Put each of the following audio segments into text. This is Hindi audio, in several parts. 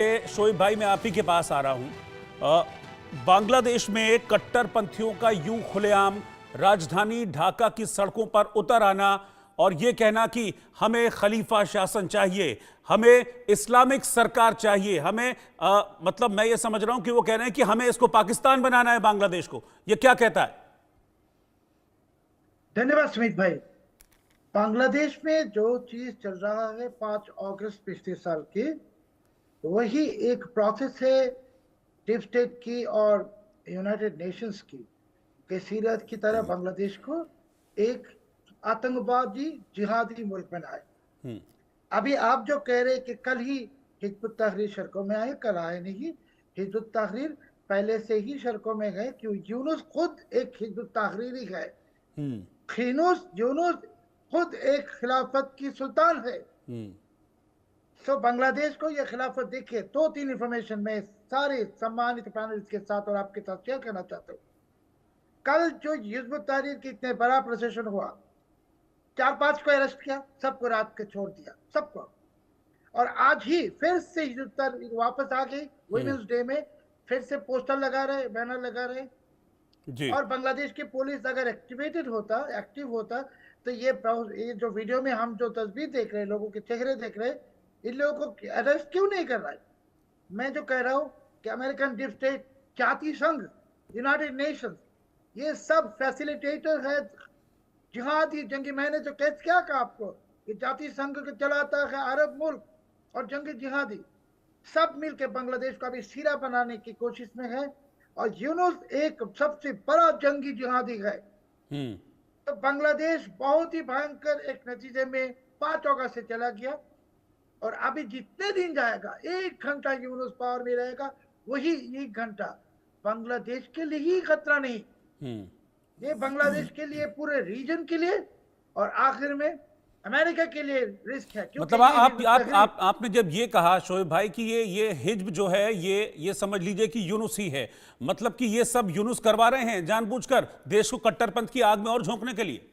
शोएब भाई, मैं आप ही के पास आ रहा हूं। बांग्लादेश में कट्टरपंथियों का यूं खुलेआम राजधानी ढाका की सड़कों पर उतर आना और यह कहना कि हमें खलीफा शासन चाहिए, हमें इस्लामिक सरकार चाहिए, हमें मतलब मैं ये समझ रहा हूं कि वो कह रहे हैं कि हमें इसको पाकिस्तान बनाना है बांग्लादेश को। ये क्या कहता है? धन्यवाद सुमित भाई। बांग्लादेश में जो चीज चल रहा है 5 अगस्त पिछले साल की, वही एक प्रोसेस है डीप स्टेट की और यूनाइटेड नेशंस की, कि सीरिया की तरह बांग्लादेश को एक आतंकवादी जिहादी मुल्क बनाए। अभी आप जो कह रहे हैं कि कल ही हिजबुत तहरीर सड़कों में आए, कल आए नहीं। हिजबुत तहरीर पहले से ही सड़कों में गए, क्यों? यूनुस खुद एक हिजबुत तहरीर ही है। खीनूस यूनुस खुद एक खिलाफत की सुल्तान है। सो बांग्लादेश को यह खिलाफत देखिए। 2-3 इंफॉर्मेशन में सारे सम्मानित पैनलिस्ट के साथ और आपके साथ शेयर करना चाहता हूँ। कल जो हिजबुत तहरीर की इतने बड़ा प्रोसेशन हुआ, 4-5 को अरेस्ट किया, सबको रात के छोड़ दिया, सबको। और आज ही फिर से हिजबुत तहरीर वापस आ गई। वुमेन्स डे में फिर से पोस्टर लगा रहे, बैनर लगा रहे। जी। और बांग्लादेश की पुलिस अगर एक्टिव होता, तो ये जो वीडियो में हम जो तस्वीर देख रहे हैं, लोगों के चेहरे देख रहे हैं, इन लोगों को अरेस्ट क्यों नहीं कर रहा है? मैं जो कह रहा हूं कि अमेरिकन डीप स्टेट, जाति संघ, यूनाइटेड नेशंस, ये सब फैसिलिटेटर है जिहादी जंगी। मैंने जो कैसे क्या कहा आपको कि जाति संघ को चलाता है अरब मुल्क और जंगी जिहादी, सब मिलकर बांग्लादेश को अभी सीरा बनाने की कोशिश में है। और यूनुस एक सबसे बड़ा जंगी जिहादी है। तो बांग्लादेश बहुत ही भयंकर एक नतीजे में 5 अगस्त से चला गया। और अभी जितने दिन जाएगा, 1 घंटा यूनुस पावर में रहेगा, वही 1 घंटा बांग्लादेश के लिए ही खतरा नहीं, ये बांग्लादेश के लिए, पूरे रीजन के लिए, और आखिर में अमेरिका के लिए रिस्क है। क्योंकि मतलब आपने जब ये कहा शोएब भाई कि ये हिज्ब जो है, ये समझ लीजिए कि यूनुस ही है, मतलब कि ये सब यूनुस करवा रहे हैं जानबूझकर देश को कट्टरपंथ की आग में और झोंकने के लिए।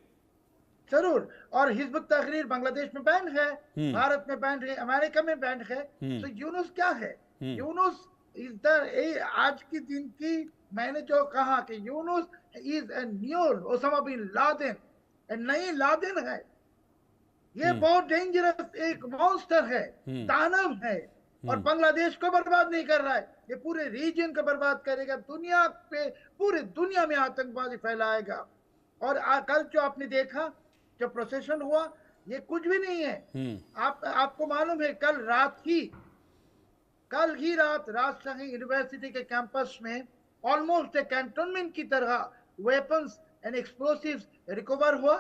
जरूर। और हिजबुत तहरीर बांग्लादेश में बैन है, भारत में बैन है, अमेरिका में बैन है। तो यूनुस क्या है? यूनुस इज आज की दिन की, मैंने जो कहा कि Yunus is a new Osama bin Laden, नई लादेन है। ये बहुत डेंजरस एक मॉन्स्टर है, दानव है। और बांग्लादेश को बर्बाद नहीं कर रहा है, ये पूरे रीजन को बर्बाद करेगा, दुनिया पे, पूरी दुनिया में आतंकवादी फैलाएगा। और कल जो आपने देखा, जो प्रोसेशन हुआ, ये कुछ भी नहीं है। आपको मालूम है, कल ही रात राजशाही यूनिवर्सिटी के कैंपस में ऑलमोस्ट एक कैंटोनमेंट की तरह वेपन्स एंड एक्सप्लोसिव्स रिकवर हुआ।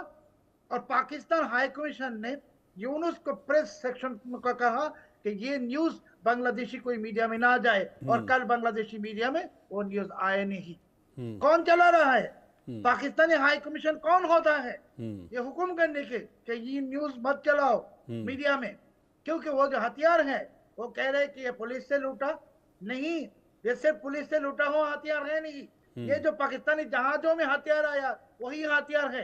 और पाकिस्तान हाई कमीशन ने यूनुस को प्रेस सेक्शन को कहा कि ये न्यूज बांग्लादेशी कोई मीडिया में ना जाए। और कल बांग्लादेशी मीडिया में वो न्यूज आए नहीं। कौन चला रहा है? पाकिस्तानी हाई कमीशन कौन होता है ये हुक्म करने के कि ये न्यूज मत चलाओ मीडिया में? क्योंकि वो जो हथियार है, वो कह रहे कि ये पुलिस से लूटा नहीं, ये सिर्फ पुलिस से लूटा हुआ हथियार है नहीं, ये जो पाकिस्तानी जहाजों में हथियार आया वही हथियार है।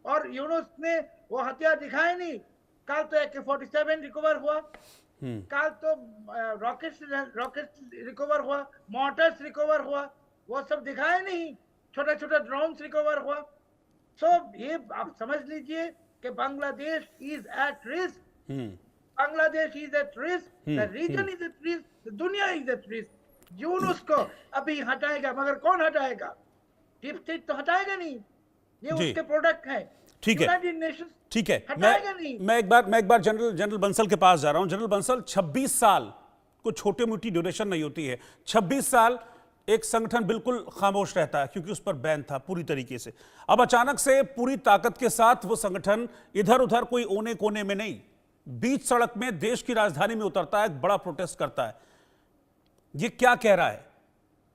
और यूनुस ने वो हथियार दिखाए नहीं। कल तो AK-47 रिकवर हुआ, कल तो रॉकेट रिकवर हुआ, मोटर्स रिकवर हुआ, वो सब दिखाए नहीं। छोटा छोटा ड्रोन्स रिकवर हुआ। सो ये आप समझ लीजिए कि Bangladesh is at risk. Bangladesh is at risk, the reason is at risk, the दुनिया इज एट रिस्क। यूनुस को अभी हटाएगा, मगर कौन हटाएगा? डीप स्टेट तो हटाएगा नहीं, ये उसके प्रोडक्ट है। ठीक है, ठीक है। मैं एक बार जनरल बंसल के पास जा रहा हूं। जनरल बंसल, 26 साल को छोटी मोटी ड्यूरेशन नहीं होती है। 26 साल एक संगठन बिल्कुल खामोश रहता है क्योंकि उस पर बैन था पूरी तरीके से। अब अचानक से पूरी ताकत के साथ वो संगठन इधर उधर कोई ओने कोने में नहीं, बीच सड़क में देश की राजधानी में उतरता है, एक बड़ा प्रोटेस्ट करता है। ये क्या कह रहा है?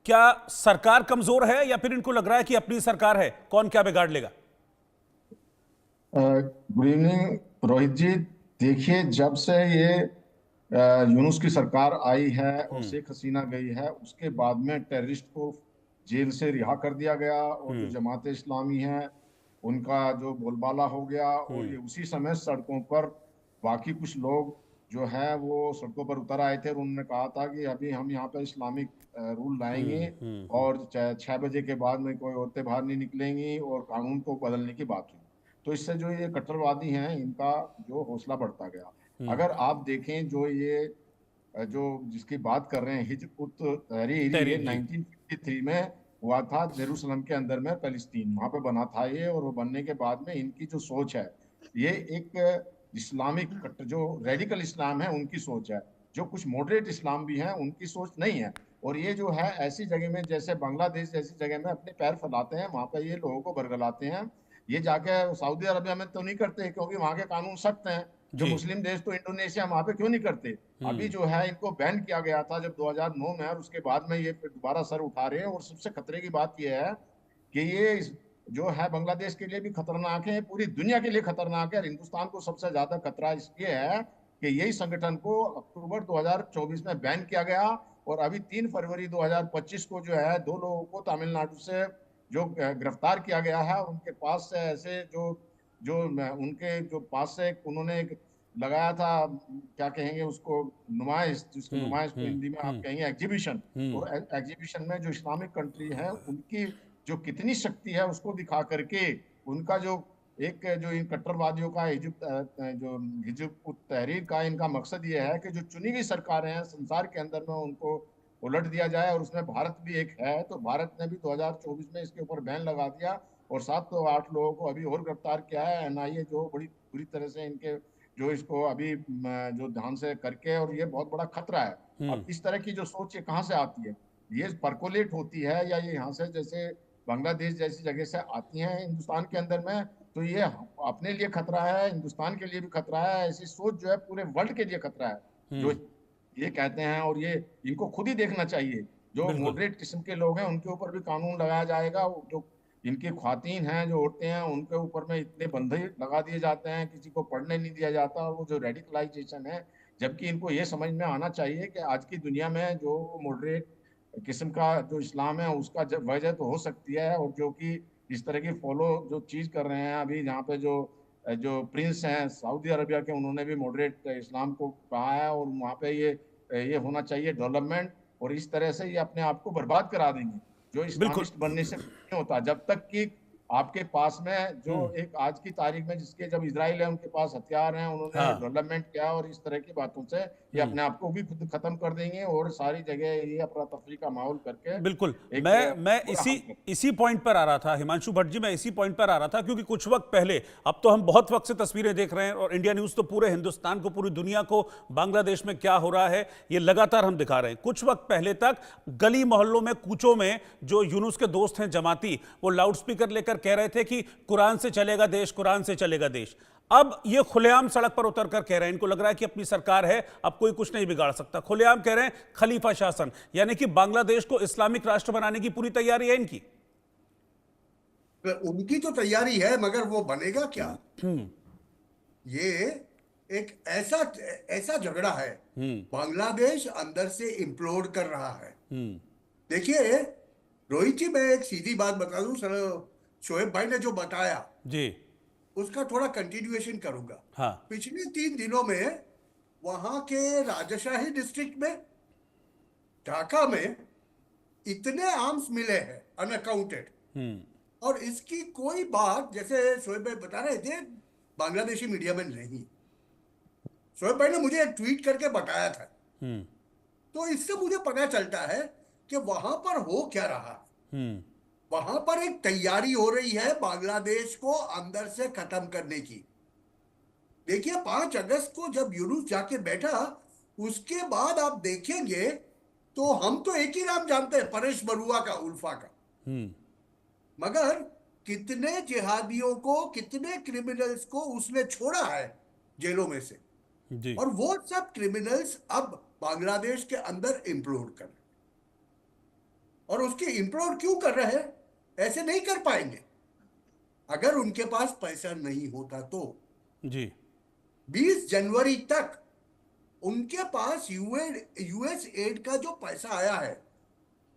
क्या सरकार कमजोर है या फिर इनको लग रहा है कि अपनी सरकार है, कौन क्या बिगाड़ लेगा? गुड इवनिंग रोहित जी। देखिए, जब से ये यूनुस की सरकार आई है और शेख हसीना गई है, उसके बाद में टेररिस्ट को जेल से रिहा कर दिया गया और जो जमात इस्लामी है उनका जो बोलबाला हो गया। और ये उसी समय सड़कों पर बाकी कुछ लोग जो है वो सड़कों पर उतर आए थे और उन्होंने कहा था कि अभी हम यहाँ पर इस्लामिक रूल लाएंगे और 6 बजे के बाद में कोई औरतें बाहर नहीं निकलेंगी और कानून को बदलने की बात हुई। तो इससे जो ये कट्टरवादी हैं इनका जो हौसला बढ़ता गया। अगर आप देखें जो ये जो जिसकी बात कर रहे हैं हिजब उत तहरीर, ये तहरीर जी 1953 में हुआ था जेरूसलम के अंदर में, पैलेस्तीन वहां पे बना था ये। और वो बनने के बाद में इनकी जो सोच है ये एक इस्लामिक जो रेडिकल इस्लाम है उनकी सोच है। जो कुछ मॉडरेट इस्लाम भी है उनकी सोच नहीं है। और ये जो है ऐसी जगह में जैसे बांग्लादेश जैसी जगह में अपने पैर फैलाते हैं, वहां पर ये लोगों को बरगलाते हैं। ये जाके सऊदी अरबिया में तो नहीं करते क्योंकि वहां के कानून सख्त हैं। जो जी। मुस्लिम देश तो इंडोनेशिया वहां पे क्यों नहीं करते। अभी जो है इनको बैन किया गया था जब 2009 में, और उसके बाद में ये फिर दोबारा सर उठा रहे हैं। और सबसे खतरे की बात यह है कि ये जो है बांग्लादेश के लिए भी खतरनाक है, पूरी दुनिया के लिए खतरनाक है। और हिंदुस्तान को सबसे ज्यादा खतरा इसलिए है कि यही संगठन को अक्टूबर 2024 में बैन किया गया। और अभी 3 फरवरी 2025 को जो है 2 लोगों को तमिलनाडु से जो गिरफ्तार किया गया है। और उनके पास से ऐसे जो जो उनके जो पास से उन्होंने एक लगाया था, क्या कहेंगे उसको, नुमाइश, जिसकी नुमाइश को हिंदी में आप कहेंगे एग्जीबिशन। और एग्जीबिशन में जो इस्लामिक कंट्री है उनकी जो कितनी शक्ति है उसको दिखा करके उनका जो एक जो इन कट्टरवादियों का हिजब उत तहरीर का इनका मकसद ये है कि जो चुनी हुई सरकारें हैं संसार के अंदर में उनको उलट दिया जाए। और उसमें भारत भी एक है। तो भारत ने भी 2024 में इसके ऊपर बैन लगा दिया और 7 तो 8 लोगों को अभी और गिरफ्तार किया है। एनआईए जो बड़ी बुरी तरह से इनके जो इसको अभी जो ध्यान से करके, और ये बहुत बड़ा खतरा है। अब इस तरह की जो सोच ये कहाँ से आती है, ये परकोलेट होती है या ये यहाँ से जैसे बांग्लादेश जैसी जगह से आती हैं हिंदुस्तान के अंदर में, तो ये अपने लिए खतरा है, हिंदुस्तान के लिए भी खतरा है। ऐसी सोच जो है पूरे वर्ल्ड के लिए खतरा है जो ये कहते हैं। और ये इनको खुद ही देखना चाहिए। जो बिल्कुल। मॉडरेट किस्म के लोग हैं उनके ऊपर भी कानून लगाया जाएगा। जो इनकी ख्वातीन हैं जो औरतें हैं उनके ऊपर में इतने बंधे लगा दिए जाते हैं, किसी को पढ़ने नहीं दिया जाता। और वो जो रेडिकलाइजेशन है, जबकि इनको ये समझ में आना चाहिए कि आज की दुनिया में जो मॉडरेट किस्म का जो इस्लाम है उसका वजह तो हो सकती है। और जो कि इस तरह की फॉलो जो चीज कर रहे हैं अभी यहाँ पे जो जो प्रिंस हैं सऊदी अरबिया के, उन्होंने भी मॉडरेट इस्लाम को कहा है। और वहाँ पे ये होना चाहिए डेवलपमेंट। और इस तरह से ये अपने आप को बर्बाद करा देंगे। जो बिल्कुल। इस्लामिस्ट बनने से नहीं होता जब तक कि आपके पास में जो एक आज की तारीख में जिसके जब इजराइल है उनके पास हथियार हैं, उन्होंने हाँ। डेवलपमेंट किया। और इस तरह की बातों से ये अपने आप को भी खुद खत्म कर देंगे और सारी जगह ये अफरा तफरी का माहौल करके बिल्कुल। एक मैं बुरा हाल करेंगे। इसी पॉइंट पर आ रहा था हिमांशु भट्ट जी, मैं इसी पॉइंट पर आ रहा था क्योंकि कुछ वक्त पहले, अब तो हम बहुत वक्त से तस्वीरें देख रहे हैं और इंडिया न्यूज तो पूरे हिंदुस्तान को, पूरी दुनिया को बांग्लादेश में क्या हो रहा है ये लगातार हम दिखा रहे हैं। कुछ वक्त पहले तक गली मोहल्लों में, कूचों में जो यूनुस के दोस्त हैं जमाती, वो लाउडस्पीकर लेकर कह रहे थे कि कुरान से चलेगा देश, कुरान से चलेगा देश। अब ये खुलेआम सड़क पर उतर कर कह रहे हैं, इनको लग रहा है कि अपनी सरकार है, अब कोई कुछ नहीं बिगाड़ सकता। खुलेआम कह रहे हैं खलीफा शासन, यानी कि बांग्लादेश को इस्लामिक राष्ट्र बनाने की पूरी तैयारी है इनकी। उनकी तो तैयारी है मगर वो बनेगा क्या? ये एक ऐसा झगड़ा है। बांग्लादेश अंदर से इम्प्लोड कर रहा है। देखिए रोहित जी, मैं एक सीधी बात बता दूं, सर शोएब भाई ने जो बताया जी, उसका थोड़ा कंटिन्यूएशन करूंगा। हाँ। पिछले 3 दिनों में वहां के राजशाही डिस्ट्रिक्ट में, ढाका में इतने आर्म्स मिले हैं अनअकाउंटेड, और इसकी कोई बात, जैसे शोएब भाई बता रहे थे, बांग्लादेशी मीडिया में नहीं। शोएब भाई ने मुझे एक ट्वीट करके बताया था। तो इससे मुझे पता चलता है कि वहां पर हो क्या रहा। वहां पर एक तैयारी हो रही है बांग्लादेश को अंदर से खत्म करने की। देखिए 5 अगस्त को जब यूनुस जाके बैठा, उसके बाद आप देखेंगे तो हम तो एक ही नाम जानते हैं, परेश बरुआ का, उल्फा का। मगर कितने जिहादियों को, कितने क्रिमिनल्स को उसने छोड़ा है जेलों में से जी। और वो सब क्रिमिनल्स अब बांग्लादेश के अंदर इम्प्लोड कर रहे हैं। और उसके इम्प्लोड क्यों कर रहे हैं? ऐसे नहीं कर पाएंगे अगर उनके पास पैसा नहीं होता तो। जी। 20 जनवरी तक उनके पास यूएस एड का जो पैसा आया है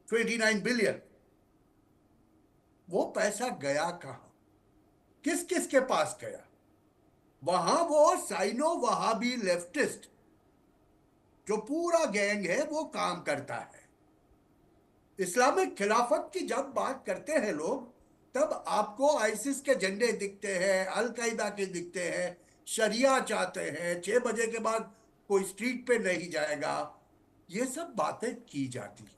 29 बिलियन, वो पैसा गया कहां, किस किस के पास गया? वहां वो साइनो वहाबी लेफ्टिस्ट जो पूरा गैंग है वो काम करता है। इस्लामिक खिलाफत की जब बात करते हैं लोग, तब आपको आईसिस के झंडे दिखते हैं, अल कायदा के दिखते हैं, शरिया चाहते हैं, 6 बजे के बाद कोई स्ट्रीट पे नहीं जाएगा, ये सब बातें की जाती है।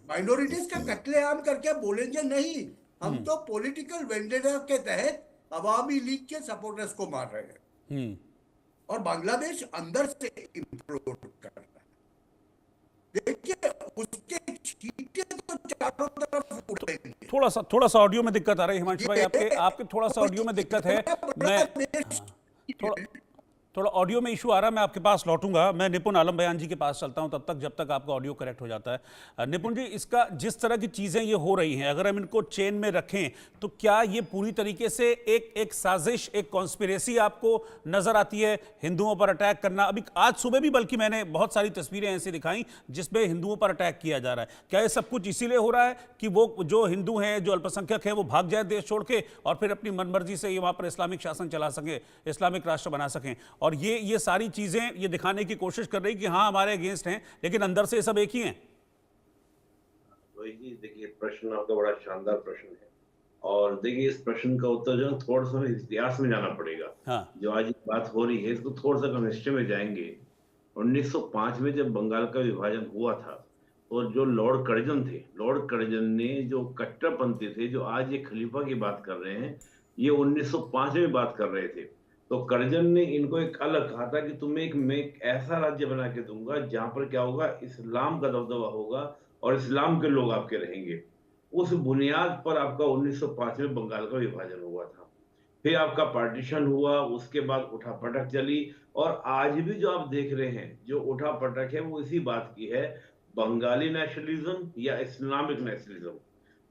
माइनॉरिटीज का कत्लेआम करके बोलेंगे नहीं, हम तो पॉलिटिकल वेंडेटा के तहत अवामी लीग के सपोर्टर्स को मार रहे हैं और बांग्लादेश अंदर से इम्प्लोड कर रहा है। देखिए उसके छींटे तो चारों तरफ उड़ेंगे। थोड़ा सा ऑडियो में दिक्कत आ रही है हिमांशु भाई, आपके थोड़ा सा ऑडियो में दिक्कत है। मैं थोड़ा ऑडियो में इशू आ रहा है, मैं आपके पास लौटूंगा। मैं निपुण आलम बयान जी के पास चलता हूं तब तक, जब तक आपका ऑडियो करेक्ट हो जाता है। निपुण जी, इसका जिस तरह की चीजें ये हो रही हैं, अगर हम इनको चेन में रखें तो क्या ये पूरी तरीके से एक साजिश, एक कॉन्स्पिरेसी आपको नजर आती है हिंदुओं पर अटैक करना? अभी आज सुबह भी बल्कि मैंने बहुत सारी तस्वीरें ऐसी दिखाई जिसमें हिंदुओं पर अटैक किया जा रहा है। क्या ये सब कुछ इसीलिए हो रहा है कि वो जो हिंदू हैं, जो अल्पसंख्यक हैं, वो भाग जाए देश छोड़ के और फिर अपनी मनमर्जी से ये वहां पर इस्लामिक शासन चला सके, इस्लामिक राष्ट्र बना सकें? और ये सारी चीजें ये दिखाने की कोशिश कर रही कि हाँ हमारे अगेंस्ट हैं, लेकिन अंदर से ये सब एक ही हैं। देखिए, प्रश्न आपका बड़ा शानदार प्रश्न है और देखिए इस प्रश्न का उत्तर जो थोड़ा सा इतिहास में जाना पड़ेगा। हाँ। जो आज बात हो रही है इसको थोड़ा सा हम हिस्ट्री में जाएंगे। 1905 में जब बंगाल का विभाजन हुआ था और जो लॉर्ड कर्जन थे, लॉर्ड कर्जन ने जो कट्टरपंथी थे, जो आज ये खलीफा की बात कर रहे हैं, ये 1905 में बात कर रहे थे। तो कर्जन ने इनको एक अलग कहा था कि तुम्हें मैं एक ऐसा राज्य बना के दूंगा जहां पर क्या होगा, इस्लाम का दबदबा होगा और इस्लाम के लोग आपके रहेंगे। उस बुनियाद पर आपका 1905 में बंगाल का विभाजन हुआ था। फिर आपका पार्टीशन हुआ, उसके बाद उठापटक चली और आज भी जो आप देख रहे हैं जो उठापटक है वो इसी बात की है, बंगाली नेशनलिज्म या इस्लामिक नेशनलिज्म।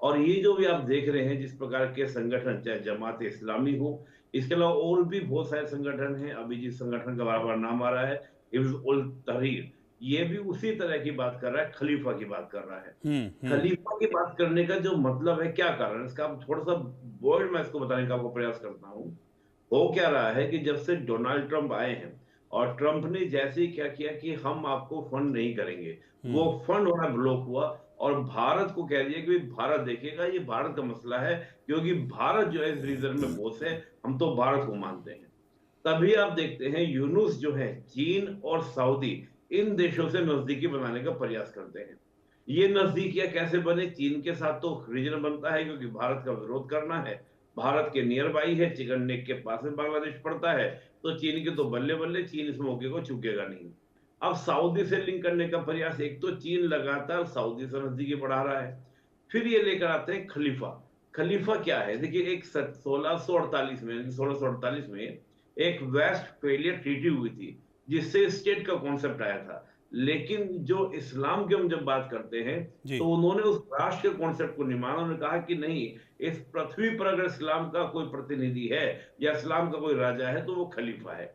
और ये जो भी आप देख रहे हैं जिस प्रकार के संगठन, चाहे जमात इस्लामी हो, इसके अलावा और भी बहुत सारे संगठन हैं, अभी जिस संगठन का बार बार नाम आ रहा है हिफ्ज़ उल तहरीर, ये भी उसी तरह की बात कर रहा है, खलीफा की बात कर रहा है। खलीफा की बात करने का जो मतलब है, क्या कारण, इसका थोड़ा सा वर्ड मैं इसको बताने का आपको प्रयास करता हूँ। हो क्या रहा है कि जब से डोनाल्ड ट्रंप आए हैं और ट्रंप ने जैसे ही क्या किया कि हम आपको फंड नहीं करेंगे, वो फंड होना ब्लॉक हुआ और भारत को कह दिया कि भारत देखेगा, ये भारत का मसला है क्योंकि भारत जो है इस रीजन में बॉस है, हम तो भारत को मानते हैं। तभी आप देखते हैं यूनुस जो है चीन और सऊदी इन देशों से नजदीकी बनाने का प्रयास करते हैं। ये नजदीकियां कैसे बने? चीन के साथ तो रीजन बनता है क्योंकि भारत का विरोध करना है, भारत के नियर बाई है, चिकन नेक के पास में बांग्लादेश पड़ता है, तो चीन के तो बल्ले बल्ले, चीन इस मौके को चूकेगा नहीं। अब सऊदी से लिंक करने का प्रयास, एक तो चीन लगातार सऊदी से नजदीकी बढ़ा रहा है, फिर ये लेकर आते हैं खलीफा। खलीफा क्या है? देखिए, एक 1648 में एक वेस्टफेलिया ट्रीटी हुई थी जिससे स्टेट का कॉन्सेप्ट आया था। लेकिन जो इस्लाम की हम जब बात करते हैं तो उन्होंने उस राष्ट्र के कॉन्सेप्ट को नहीं माना। उन्होंने कहा कि नहीं, इस पृथ्वी पर अगर इस्लाम का कोई प्रतिनिधि है या इस्लाम का कोई राजा है तो वो खलीफा है।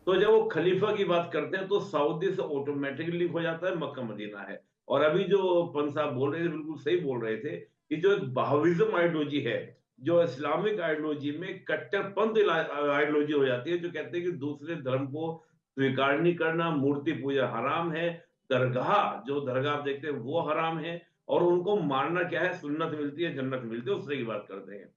तो जब वो खलीफा की बात करते हैं तो सऊदी से ऑटोमेटिकली हो जाता है मक्का मदीना है। और अभी जो पंत साहब बोल रहे थे, बिल्कुल सही बोल रहे थे कि जो एक बहाविज्म आइडियोलॉजी है, जो इस्लामिक आइडियोलॉजी में कट्टरपंथ आइडियोलॉजी हो जाती है, जो कहते हैं कि दूसरे धर्म को स्वीकार नहीं करना, मूर्ति पूजा हराम है, दरगाह जो दरगाह आप देखते हैं वो हराम है, और उनको मानना क्या है, सुन्नत मिलती है, जन्नत मिलती है, उस तरह की बात करते हैं।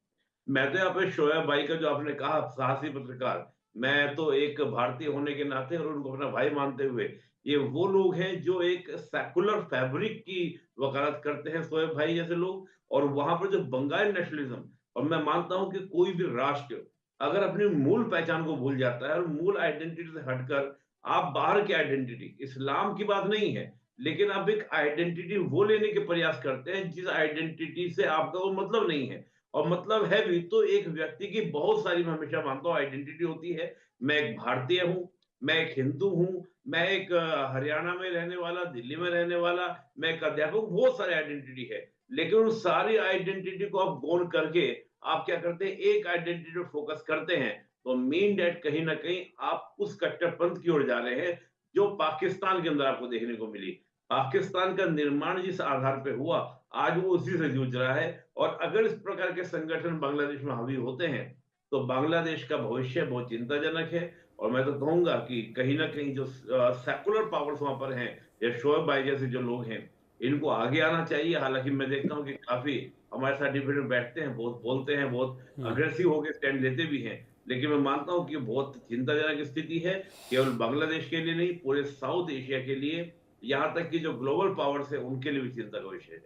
मैं तो यहाँ पे शोएब भाई का जो आपने कहा साहसी पत्रकार, मैं तो एक भारतीय होने के नाते और उनको अपना भाई मानते हुए, ये वो लोग हैं जो एक सेकुलर फैब्रिक की वकालत करते हैं, शोएब भाई जैसे लोग। और वहां पर जो बंगाली नेशनलिज्म, और मैं मानता हूं कि कोई भी राष्ट्र अगर अपनी मूल पहचान को भूल जाता है और मूल आइडेंटिटी से हटकर आप बाहर की आइडेंटिटी, इस्लाम की बात नहीं है, लेकिन आप एक आइडेंटिटी वो लेने के प्रयास करते हैं जिस आइडेंटिटी से आपका वो मतलब नहीं है, और मतलब है भी तो एक व्यक्ति की बहुत सारी, मैं हमेशा मानता हूँ, आइडेंटिटी होती है। मैं एक भारतीय हूँ, मैं एक हिंदू हूँ, मैं एक हरियाणा में रहने वाला, दिल्ली में रहने वाला, मैं एक अध्यापक, बहुत सारी आइडेंटिटी है। लेकिन उन सारी आइडेंटिटी को आप गौन करके आप क्या करते हैं, एक आइडेंटिटी पर फोकस करते हैं, तो मीन डेट कहीं ना कहीं आप उस कट्टरपंथ की ओर जा रहे हैं जो पाकिस्तान के अंदर आपको देखने को मिली। पाकिस्तान का निर्माण जिस आधार पे हुआ, आज वो उसी से जूझ रहा है। और अगर इस प्रकार के संगठन बांग्लादेश में हावी होते हैं तो बांग्लादेश का भविष्य बहुत चिंताजनक है। और मैं तो कहूंगा कि कहीं ना कहीं जो सेकुलर पावर्स वहां पर हैं या शोएब भाई जैसे जो लोग हैं, इनको आगे आना चाहिए। हालांकि मैं देखता हूँ कि काफी हमारे साथ डिबेट में बैठते हैं, बहुत बोलते हैं, बहुत अग्रेसिव होकर स्टैंड लेते भी हैं, लेकिन मैं मानता हूं कि बहुत चिंताजनक स्थिति है, केवल बांग्लादेश के लिए नहीं, पूरे साउथ एशिया के लिए, यहां तक कि जो ग्लोबल पावर्स है उनके लिए भी चिंता का विषय है।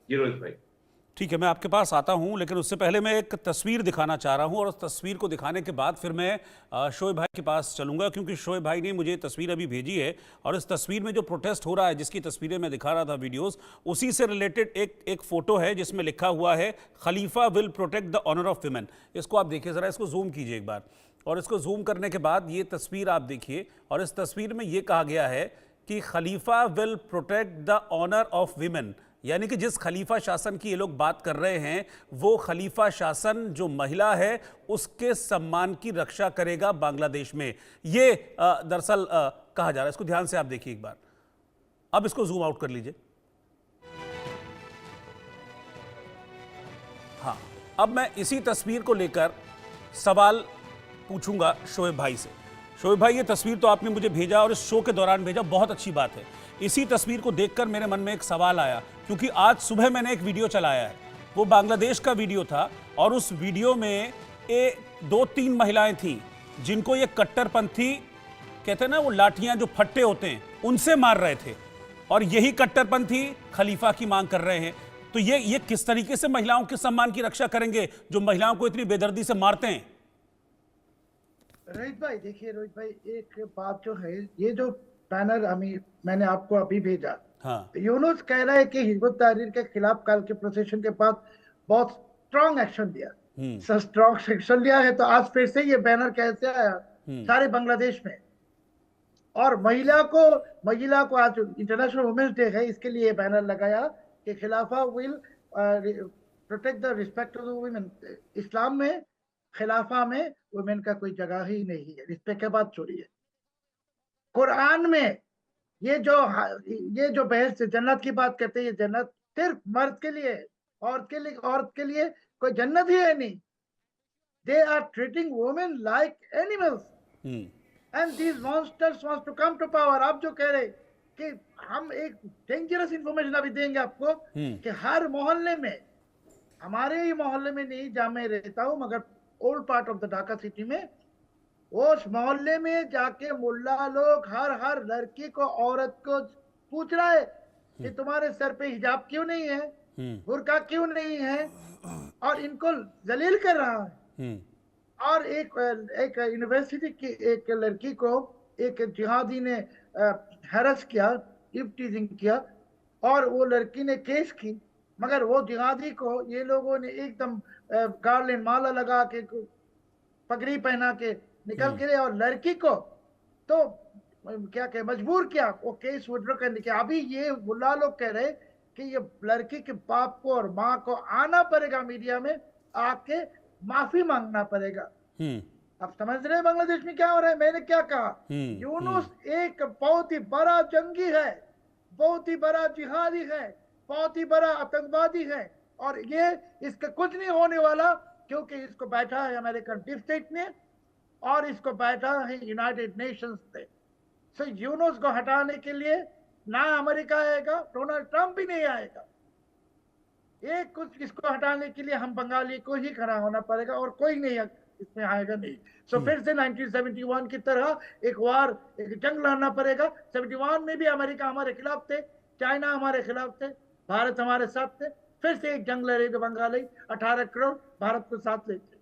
जी रोहित भाई। ठीक है, मैं आपके पास आता हूं, लेकिन उससे पहले मैं एक तस्वीर दिखाना चाह रहा हूं, और उस तस्वीर को दिखाने के बाद फिर मैं शोएब भाई के पास चलूंगा, क्योंकि शोएब भाई ने मुझे तस्वीर अभी भेजी है, और इस तस्वीर में जो प्रोटेस्ट हो रहा है, जिसकी तस्वीरें मैं दिखा रहा था वीडियोस, उसी से रिलेटेड एक फोटो है जिसमें लिखा हुआ है खलीफा will protect the honour of women. इसको आप देखिए ज़रा, इसको जूम कीजिए एक बार, और इसको जूम करने के बाद ये तस्वीर आप देखिए, और इस तस्वीर में ये कहा गया है कि खलीफा will protect the honour of women, यानी कि जिस खलीफा शासन की ये लोग बात कर रहे हैं, वो खलीफा शासन जो महिला है उसके सम्मान की रक्षा करेगा बांग्लादेश में। ये दरअसल कहा जा रहा है। इसको ध्यान से आप देखिए एक बार, अब इसको जूम आउट कर लीजिए। हाँ, अब मैं इसी तस्वीर को लेकर सवाल पूछूंगा शोएब भाई से। शोएब भाई, ये तस्वीर तो आपने मुझे भेजा और इस शो के दौरान भेजा, बहुत अच्छी बात है। इसी तस्वीर को देखकर मेरे मन में एक सवाल आया, क्योंकि आज सुबह मैंने एक वीडियो चलाया है, वो बांग्लादेश का वीडियो था, और उस वीडियो में 2-3 महिलाएं थीं जिनको ये कट्टरपंथी कहते हैं ना, वो लाठियां जो फट्टे होते हैं उनसे मार रहे थे, और यही कट्टरपंथी खलीफा की मांग कर रहे हैं। तो ये किस तरीके से महिलाओं के सम्मान की रक्षा करेंगे जो महिलाओं को इतनी बेदर्दी से मारते हैं? रोहित भाई देखिए, रोहित भाई एक बात जो है, ये जो बैनर मैंने आपको अभी भेजा, हाँ, यूनुस कह रहा है कि हिजबुत तहरीर के खिलाफ कल के प्रोसेशन के बाद बहुत स्ट्रॉन्ग एक्शन दिया। स्ट्रॉन्ग एक्शन लिया है, तो आज फिर से ये बैनर कैसे आया सारे बांग्लादेश में? और महिला को आज इंटरनेशनल वुमेन्स डे है, इसके लिए बैनर लगाया कि खिलाफा will protect the respect of the women. इस्लाम में खिलाफा में वुमेन का कोई जगह ही नहीं है, रिस्पेक्ट के बाद छोड़िए। कुरान में ये जो बहस जन्नत की बात करते हैं, ये जन्नत सिर्फ मर्द के लिए, औरत के लिए कोई जन्नत ही है नहीं। They are treating women like animals and these monsters wants to come to power. आप जो कह रहे कि हम एक डेंजरस इंफॉर्मेशन अभी देंगे आपको कि हर मोहल्ले में, हमारे ही मोहल्ले में नहीं जहां मैं रहता हूं, मगर old part of the Dhaka city में, उस मोहल्ले में जाके मुल्ला लोग हर लड़की को, औरत को पूछ रहा है कि तुम्हारे सर पे हिजाब क्यों नहीं है, बुर्का क्यों नहीं है, और इनको जलील कर रहा है। और एक यूनिवर्सिटी की एक लड़की को एक जिहादी ने हैरस किया, इफ्टीजिंग किया, और वो लड़की ने केस की, मगर वो जिहादी को ये लोगों ने एकदम गार्लिन माला लगा के, पगड़ी पहना के निकल के, और लड़की को तो क्या कहे मजबूर किया वो केस विड्रॉ करने के। अभी ये मुल्ला लोग कह रहे कि ये लड़की के बाप को और माँ को आना पड़ेगा, मीडिया में आके माफी मांगना पड़ेगा। अब समझ रहे हैं बांग्लादेश में क्या हो रहा है? मैंने क्या कहा, यूनुस एक बहुत ही बड़ा जंगी है, बहुत ही बड़ा जिहादी है, बहुत ही बड़ा आतंकवादी है, और ये इसका कुछ नहीं होने वाला, क्योंकि इसको बैठा है अमेरिकन डीप स्टेट ने, और इसको बैठा है यूनाइटेड नेशंस ने। सो यूनुस को हटाने के लिए ना अमेरिका आएगा, डोनाल्ड ट्रंप भी नहीं आएगा। एक कुछ इसको हटाने के लिए हम बंगाली को ही खड़ा होना पड़ेगा, और कोई नहीं इसमें आएगा नहीं। सो फिर से 1971 की तरह एक जंग लड़ना पड़ेगा। 71 में भी अमेरिका हमारे खिलाफ थे, चाइना हमारे खिलाफ थे, भारत हमारे साथ थे, फिर से एक जंग लड़ेगा बंगाली, 18 करोड़ भारत को साथ लेते।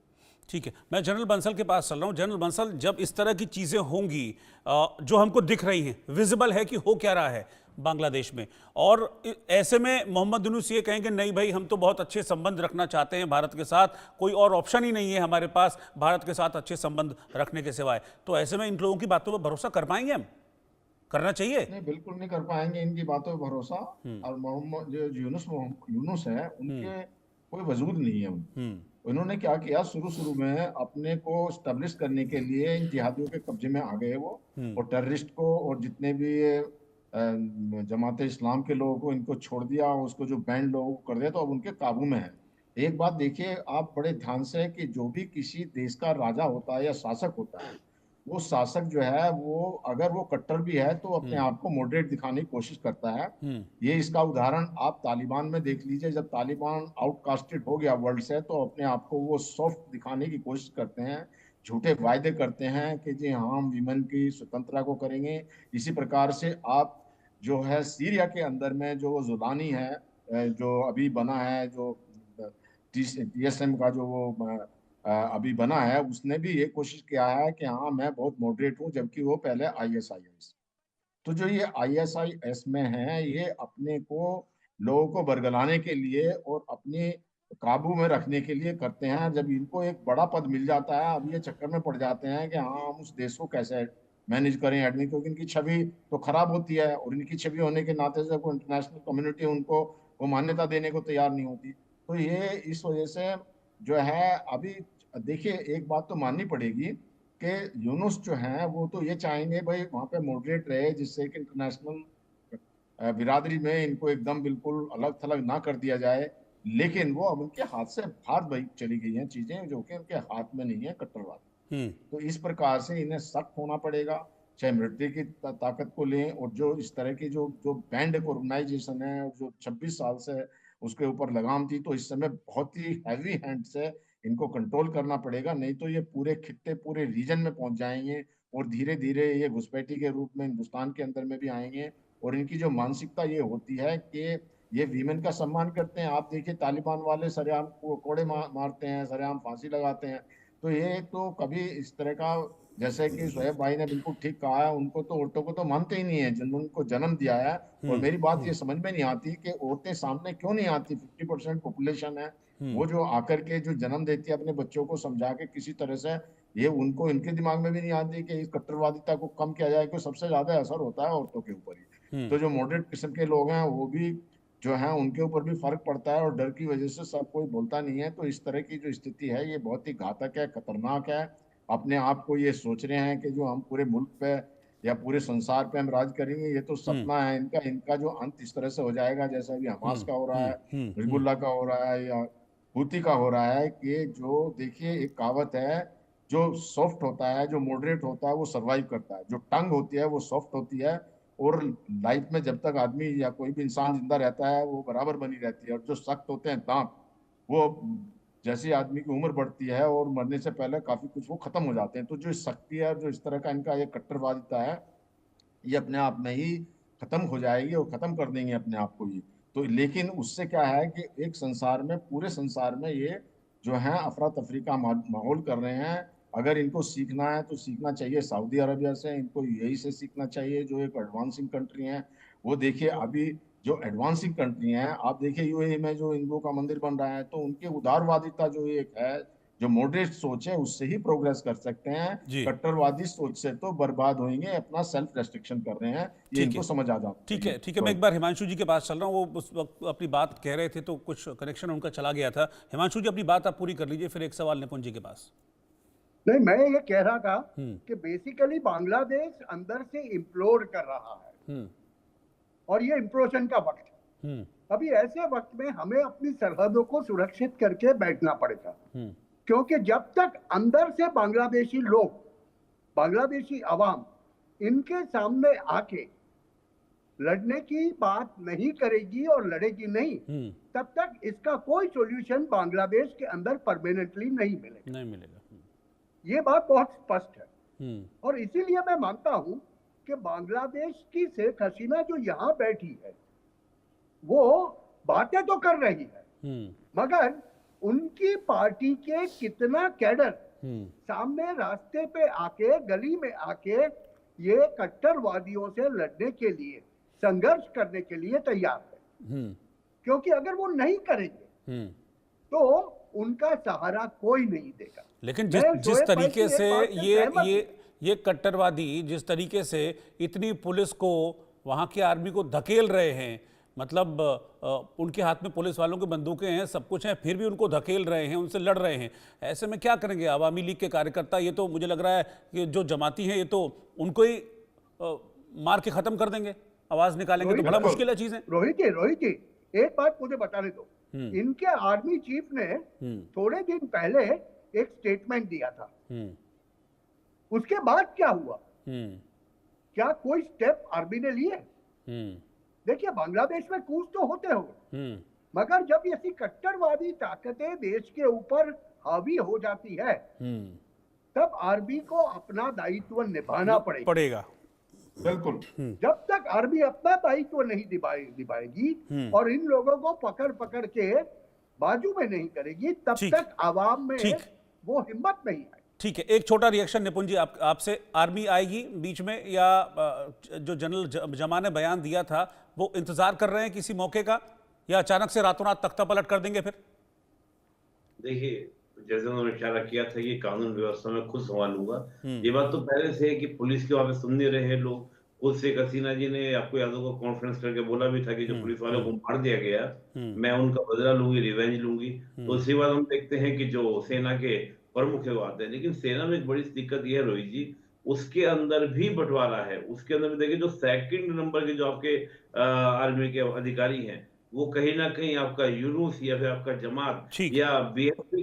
ठीक है, मैं जनरल बंसल के पास चल रहा हूं। जनरल बंसल, जब इस तरह की चीजें होंगी जो हमको दिख रही हैं, विजिबल है कि हो क्या रहा है बांग्लादेश में, और ऐसे में मोहम्मद यूनुस ये कहेंगे नहीं भाई हम तो बहुत अच्छे संबंध रखना चाहते हैं भारत के साथ, कोई और ऑप्शन ही नहीं है हमारे पास भारत के साथ अच्छे संबंध रखने के सिवाय, तो ऐसे में इन लोगों की बातों पर भरोसा कर पाएंगे हम? करना चाहिए? नहीं, बिल्कुल नहीं कर पाएंगे इनकी बातों पर भरोसा। और मोहम्मद जो यूनुस है, उनके कोई वजूद नहीं है। उन्होंने क्या किया, शुरू में अपने को स्टैब्लिश करने के लिए इन जिहादियों के कब्जे में आ गए वो, और टेररिस्ट को और जितने भी जमाते इस्लाम के लोगों को इनको छोड़ दिया, उसको जो बैंड लोगों को कर दिया, तो अब उनके काबू में है। एक बात देखिए आप बड़े ध्यान से कि जो भी किसी देश का राजा होता है या शासक होता है, वो शासक जो है वो अगर वो कट्टर भी है तो अपने आप को मॉडरेट दिखाने की कोशिश करता है। ये इसका उदाहरण आप तालिबान में देख लीजिए। जब तालिबान आउटकास्टेड हो गया वर्ल्ड से तो अपने आप को वो सॉफ्ट दिखाने की कोशिश करते हैं, झूठे वायदे करते हैं कि जी हाँ हम विमेन की स्वतंत्रता को करेंगे। इसी प्रकार से आप जो है सीरिया के अंदर में जो जुलानी है, जो अभी बना है, जो TSM का जो वो अभी बना है, उसने भी ये कोशिश किया है कि हाँ मैं बहुत मॉडरेट हूँ, जबकि वो पहले ISIS। तो जो ये ISIS में है, ये अपने को लोगों को बरगलाने के लिए और अपने काबू में रखने के लिए करते हैं। जब इनको एक बड़ा पद मिल जाता है, अब ये चक्कर में पड़ जाते हैं कि हाँ हम उस देश को कैसे मैनेज करें एडमिन, क्योंकि इनकी छवि तो खराब होती है और इनकी छवि होने के नाते से कोई इंटरनेशनल कम्युनिटी उनको वो मान्यता देने को तैयार नहीं होती। तो ये इस वजह से जो है अभी देखिए एक बात तो माननी पड़ेगी कि यूनुस जो है वो तो ये चाहेंगे भाई वहां पे मॉडरेट रहे, जिससे कि इंटरनेशनल बिरादरी में इनको एकदम बिल्कुल अलग थलग ना कर दिया जाए। लेकिन वो अब उनके हाथ से बाहर भाई चली गई हैं चीजें, जो कि उनके हाथ में नहीं है कट्टरवाद। तो इस प्रकार से इन्हें सख्त होना पड़ेगा, चाहे मिलिट्री की ताकत को लें, और जो इस तरह की जो जो बैंड ऑर्गेनाइजेशन है और जो 26 साल से उसके ऊपर लगाम थी, तो इस समय बहुत ही हैवी हैंड से इनको कंट्रोल करना पड़ेगा। नहीं तो ये पूरे खित्ते पूरे रीजन में पहुंच जाएंगे और धीरे धीरे ये घुसपैठी के रूप में हिंदुस्तान के अंदर में भी आएंगे। और इनकी जो मानसिकता ये होती है कि ये वीमेन का सम्मान करते हैं। आप देखिए तालिबान वाले सरेआम कोड़े मारते हैं, सरेआम फांसी लगाते हैं। तो ये तो कभी इस तरह का, जैसे कि शोएब भाई ने बिल्कुल ठीक कहा है, उनको तो औरतों को तो मानते ही नहीं है जिन्होंने उनको जन्म दिया है। और मेरी बात ये समझ में नहीं आती कि औरतें सामने क्यों नहीं आती। 50% पॉपुलेशन है, वो जो आकर के जो जन्म देती है अपने बच्चों को समझा के किसी तरह से, ये उनको इनके दिमाग में भी नहीं आती कि इस कट्टरवादिता को कम किया जाए, क्योंकि सबसे ज्यादा असर होता है औरतों के ऊपर ही। तो जो मॉडरेट किस्म के लोग हैं वो भी जो है उनके ऊपर भी फर्क पड़ता है, और डर की वजह से सब कोई बोलता नहीं है। तो इस तरह की जो स्थिति है ये बहुत ही घातक है, खतरनाक है। अपने आप को ये सोच रहे हैं कि जो हम पूरे मुल्क पे या पूरे संसार पे हम राज करेंगे, ये तो सपना है इनका। इनका जो अंत इस तरह से हो जाएगा जैसा अभी हमास का हो रहा है, हिजबुल्लाह का हो रहा है, या हूती का हो रहा है। कि जो देखिए एक कहावत है, जो सॉफ्ट होता है, जो मॉडरेट होता है वो सरवाइव करता है, जो टंग होती है वो सॉफ्ट होती है। और लाइफ में जब तक आदमी या कोई भी इंसान जिंदा रहता है वो बराबर बनी रहती है। और जो सख्त होते हैं दांत, वो जैसे आदमी की उम्र बढ़ती है और मरने से पहले काफी कुछ वो खत्म हो जाते हैं। तो जो शक्ति है, जो इस तरह का इनका ये कट्टरवादिता है, ये अपने आप में ही खत्म हो जाएगी और खत्म कर देंगे अपने आप को ही। तो लेकिन उससे क्या है कि एक संसार में, पूरे संसार में ये जो है अफरा तफरी का माहौल कर रहे हैं। अगर इनको सीखना है तो सीखना चाहिए सऊदी अरबिया से, इनको यही से सीखना चाहिए जो एक एडवांसिंग कंट्री है। वो देखिए अभी जो एडवांसिंग कंट्री हैं, आप देखिए UAE में जो हिंदुओं का मंदिर बन रहा है, तो उनकी उदारवादिता जो एक है, जो मॉडरेट सोच है, उससे ही प्रोग्रेस कर सकते हैं। जी कट्टरवादी सोच से तो बर्बाद होंगे, अपना सेल्फ रेस्ट्रिक्शन कर रहे हैं। ये ठीक इनको है, समझ आ जाता है। ठीक है, ठीक है। मैं एक बार हिमांशु जी के पास चल रहा हूँ, वो उस वक्त अपनी बात कह रहे थे तो कुछ कनेक्शन उनका चला गया था। हिमांशु जी अपनी बात आप पूरी कर लीजिए, फिर एक सवाल निपुण जी के पास। नहीं, मैं ये कह रहा था कि बेसिकली बांग्लादेश अंदर से इम्प्लोड कर रहा है और ये इम्प्लोजन का वक्त है। अभी ऐसे वक्त में हमें अपनी सरहदों को सुरक्षित करके बैठना पड़ेगा, क्योंकि जब तक अंदर से बांग्लादेशी लोग, बांग्लादेशी अवाम इनके सामने आके लड़ने की बात नहीं करेगी और लड़ेगी नहीं, तब तक इसका कोई सॉल्यूशन बांग्लादेश के अंदर परमानेंटली नहीं मिलेगा। ये बात बहुत स्पष्ट है। और इसीलिए मैं मानता हूं कि बांग्लादेश की शेख हसीना जो यहां बैठी है वो बातें तो कर रही है, मगर उनकी पार्टी के कितना कैडर सामने रास्ते पे आके, गली में आके ये कट्टरवादियों से लड़ने के लिए, संघर्ष करने के लिए तैयार है। क्योंकि अगर वो नहीं करेंगे तो उनका सहारा कोई नहीं देगा। लेकिन जिस तरीके से ये कट्टरवादी जिस तरीके से इतनी पुलिस को, वहां की आर्मी को धकेल रहे हैं, मतलब उनके हाथ में पुलिस वालों की बंदूकें हैं, सब कुछ है, फिर भी उनको धकेल रहे हैं, उनसे लड़ रहे हैं। ऐसे में क्या करेंगे अवामी लीग के कार्यकर्ता? ये तो मुझे लग रहा है कि जो जमाती हैं ये तो उनको ही मार के खत्म कर देंगे, आवाज निकालेंगे तो बड़ा मुश्किल है चीजें। रोहित जी एक बात मुझे बताने दो। इनके आर्मी चीफ ने थोड़े दिन पहले एक स्टेटमेंट दिया था उसके बाद क्या हुआ? हम्म क्या कोई स्टेप आर्मी ने लिए? हम्म देखिए, बांग्लादेश में कूच तो होते हो, हम्म मगर जब ऐसी कट्टरवादी ताकतें देश के ऊपर हावी हो जाती है, तब आर्मी को अपना दायित्व निभाना पड़ेगा। बिल्कुल। जब तक आर्मी अपना दायित्व नहीं निभाएगी और इन लोगों को पकड़ पकड़ के बाजू में नहीं करेगी, तब तक आवाम में वो हिम्मत नहीं आएगी। ठीक है, एक छोटा रिएक्शन निपुण जी आपसे। आर्मी आएगी बीच में, या जो जनरल जमा ने बयान दिया था वो इंतजार कर रहे हैं किसी मौके का, या अचानक से रातों रात तख्ता पलट कर देंगे फिर? देखिए, जैसे उन्होंने इशारा किया था कि कानून व्यवस्था में खुद संभालूंगा, ये बात तो पहले से है कि पुलिस के वहां पे सुन नहीं रहे लोग। खुद शेख हसीना जी ने, आपको याद होगा, कॉन्फ्रेंस करके बोला भी था कि जो पुलिस वालों को मार दिया गया, मैं उनका बदला लूंगी, रिवेंज लूंगी। तो उसी बात हम देखते हैं कि जो सेना के प्रमुख है वो आते हैं। लेकिन सेना में एक बड़ी दिक्कत यह है रोहित जी, उसके अंदर भी बंटवारा है। उसके अंदर भी देखिए, जो सेकंड नंबर के जो आपके आर्मी के अधिकारी हैं, वो कहीं ना कहीं आपका यूनुस या फिर आपका जमात या बीएसपी